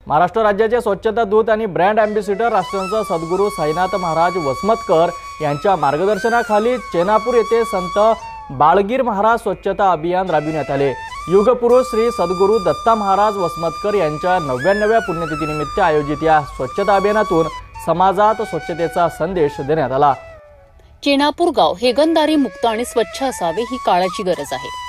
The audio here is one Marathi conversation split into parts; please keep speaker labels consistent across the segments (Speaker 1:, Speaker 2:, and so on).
Speaker 1: महाराष्ट्र राज्याचे स्वच्छता दूत आणि ब्रँड अँबॅसिडर राष्ट्रसंत सद्गुरू साईनाथ महाराज वसमतकर यांच्या मार्गदर्शनाखाली चेनापूर येथे संत बाळगीर महाराज स्वच्छता अभियान राबविण्यात आले। युगपुरुष श्री सद्गुरू दत्ता महाराज वसमतकर यांच्या 99व्या पुण्यतिथीनिमित्त आयोजित या स्वच्छता अभियानातून समाजात स्वच्छतेचा संदेश देण्यात आला।
Speaker 2: चेनापूर गाव हेगंदारी मुक्त आणि स्वच्छ असावे ही काळाची गरज आहे।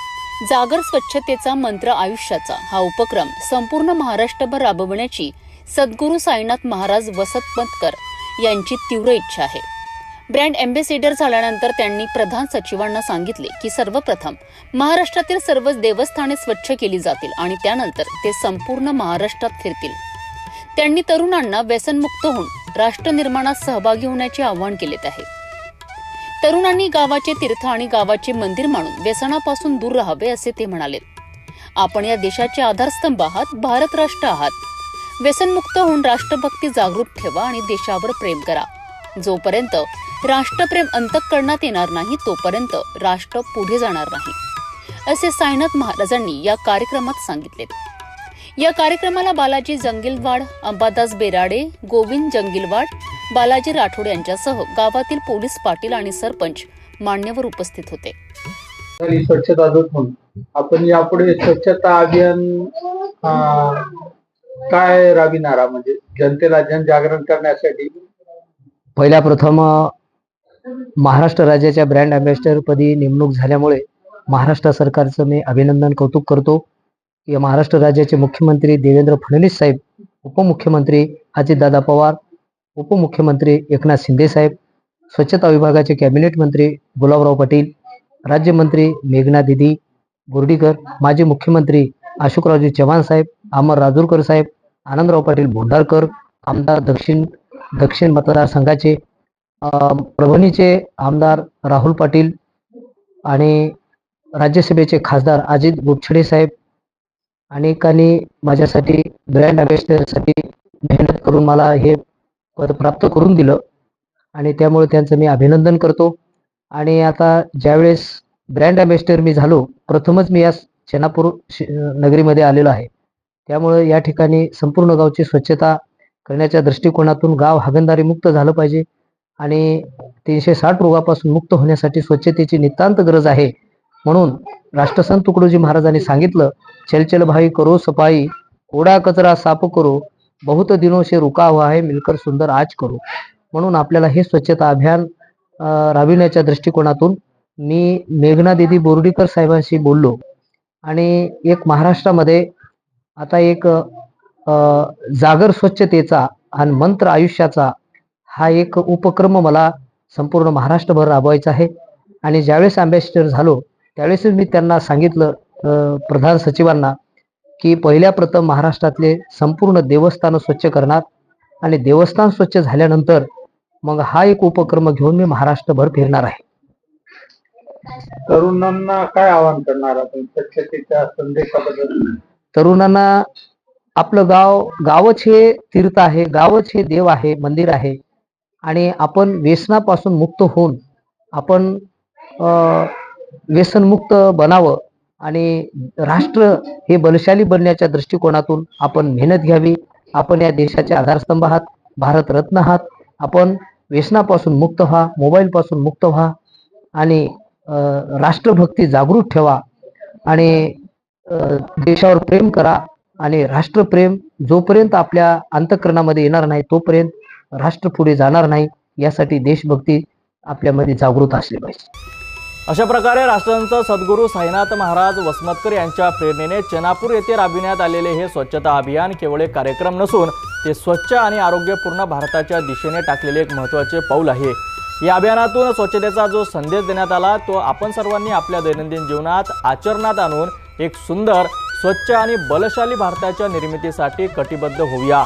Speaker 2: जागर स्वच्छतेचा मंत्र आयुष्याचा हा उपक्रम संपूर्ण महाराष्ट्रभर राबवण्याची सद्गुरू साईनाथ महाराज वसमतकर यांची तीव्र इच्छा आहे। ब्रँड अँबॅसिडर झाल्यानंतर त्यांनी प्रधान सचिवांना सांगितले की सर्वप्रथम महाराष्ट्रातील सर्व देवस्थाने स्वच्छ केली जातील आणि त्यानंतर ते संपूर्ण महाराष्ट्रात फिरतील। त्यांनी तरुणांना व्यसनमुक्त होऊन राष्ट्र निर्माणात सहभागी होण्याचे आवाहन केले आहे। तरुणांनी गावाचे तीर्थ आणि गावाचे मंदिर मानून व्यसनापासून दूर राहावे असे ते म्हणाले। आपण या देशाचे आधारस्तंभ आहात, भारत राष्ट्र आहात। व्यसनमुक्त होऊन राष्ट्रभक्ती जागृत ठेवा आणि देशावर प्रेम करा। जोपर्यंत राष्ट्रप्रेम अंतःकरणात येणार नाही तोपर्यंत राष्ट्र पुढे जाणार नाही, असे साईनाथ महाराजांनी या कार्यक्रमात सांगितले। या कार्यक्रमाला बालाजी जंगिलवाड, अंबादास बेराडे, गोविंद जंगिलवाड, बालाजी राठोड यांच्यासह गावातील पोलीस पाटील आणि सरपंच मान्यवर उपस्थित होते।
Speaker 3: स्वच्छता दूत म्हणून आपण यापुढे स्वच्छता अभियान काय राबविणार, म्हणजे जनतेला जनजागरण करण्यासाठी?
Speaker 4: पहिल्या प्रथम महाराष्ट्र राज्याच्या ब्रँड अँबॅसिडर पदी नेमणूक झाल्यामुळे महाराष्ट्र सरकारचं मी अभिनंदन कौतुक करतो। या महाराष्ट्र राज्याचे मुख्यमंत्री देवेंद्र फडणवीस साहेब, उपमुख्यमंत्री अजितदादा पवार, उपमुख्यमंत्री एकनाथ शिंदे साहेब, स्वच्छता विभागाचे कॅबिनेट मंत्री गुलाबराव पाटील, राज्यमंत्री मेघना दीदी बोर्डीकर, माजी मुख्यमंत्री अशोकरावजी चव्हाण साहेब, अमर राजूरकर साहेब, आनंदराव पाटील भोंडारकर, आमदार दक्षिण मतदारसंघाचे, परभणीचे आमदार राहुल पाटील आणि राज्यसभेचे खासदार अजित गोपछडे साहेब, अनेकांनी माझ्यासाठी ब्रँड अँबॅसिडरसाठी मेहनत करून मला हे पद प्राप्त करून दिलं आणि त्यामुळे त्यांचं मी अभिनंदन करतो। आणि आता ज्यावेळेस ब्रँड अँबॅसिडर मी झालो, प्रथमच मी या चेनापूर नगरीमध्ये आलेलो आहे, त्यामुळे या ठिकाणी संपूर्ण गावची स्वच्छता करण्याच्या दृष्टिकोनातून गाव हागणदारी मुक्त झालं पाहिजे आणि 360 रोगापासून मुक्त होण्यासाठी स्वच्छतेची नितांत गरज आहे। म्हणून राष्ट्रसंत तुकडोजी महाराजांनी सांगितलं, चल चल भाई करो सफाई, कूड़ा कचरा साफ करो, बहुत दिनों से रुका हुआ है मिलकर सुंदर आज करो। म्हणून आपल्याला हे स्वच्छता अभियान राबविण्याच्या दृष्टिकोनातून मी मेघना दीदी बोर्डीकर साहेबांशी बोललो आणि एक महाराष्ट्रामध्ये आता एक जागर स्वच्छतेचा आणि मंत्र आयुष्याचा हा एक उपक्रम मला संपूर्ण महाराष्ट्रभर राबवायचा आहे। आणि ज्यावेळेस अँबॅसिडर झालो त्यावेळेस मी त्यांना सांगितलं, प्रधान सचिवांना, की पहिल्या प्रथम महाराष्ट्रातले संपूर्ण देवस्थान स्वच्छ करणार आणि देवस्थान स्वच्छ झाल्यानंतर मग हा एक उपक्रम घेऊन मी महाराष्ट्रभर फिरणार आहे।
Speaker 3: तरुणांना काय आवाहन करणार आपण स्वच्छतेच्या संदेशाबद्दल?
Speaker 4: तरुणांना आपलं गावच हे तीर्थ आहे, गावच हे देव आहे, मंदिर आहे आणि आपण व्यसनापासून मुक्त होऊन आपण व्यसनमुक्त बनावं आणि राष्ट्र हे बलशाली बनण्याच्या दृष्टिकोनातून आपण मेहनत घ्यावी। आपण या देशाचे आधारस्तंभ आहात, भारत रत्न आहात। आपण व्यसनापासून मुक्त व्हा, मोबाईलपासून मुक्त व्हा आणि राष्ट्रभक्ती जागृत ठेवा आणि देशावर प्रेम करा। आणि राष्ट्रप्रेम जोपर्यंत आपल्या अंतःकरणामध्ये येणार नाही तोपर्यंत राष्ट्र पुढे जाणार नाही। यासाठी देशभक्ती आपल्यामध्ये जागृत असली पाहिजे।
Speaker 1: अशा प्रकारे राष्ट्रसंत सद्गुरू साईनाथ महाराज वसमतकर यांच्या प्रेरणेने चेनापूर येथे राबविण्यात आलेले हे स्वच्छता अभियान केवळ एक कार्यक्रम नसून ते स्वच्छ आणि आरोग्यपूर्ण भारताच्या दिशेने टाकलेले एक महत्त्वाचे पाऊल आहे। या अभियानातून स्वच्छतेचा जो संदेश देण्यात आला तो आपण सर्वांनी आपल्या दैनंदिन जीवनात आचरणात आणून एक सुंदर, स्वच्छ आणि बलशाली भारताच्या निर्मितीसाठी कटिबद्ध होऊया।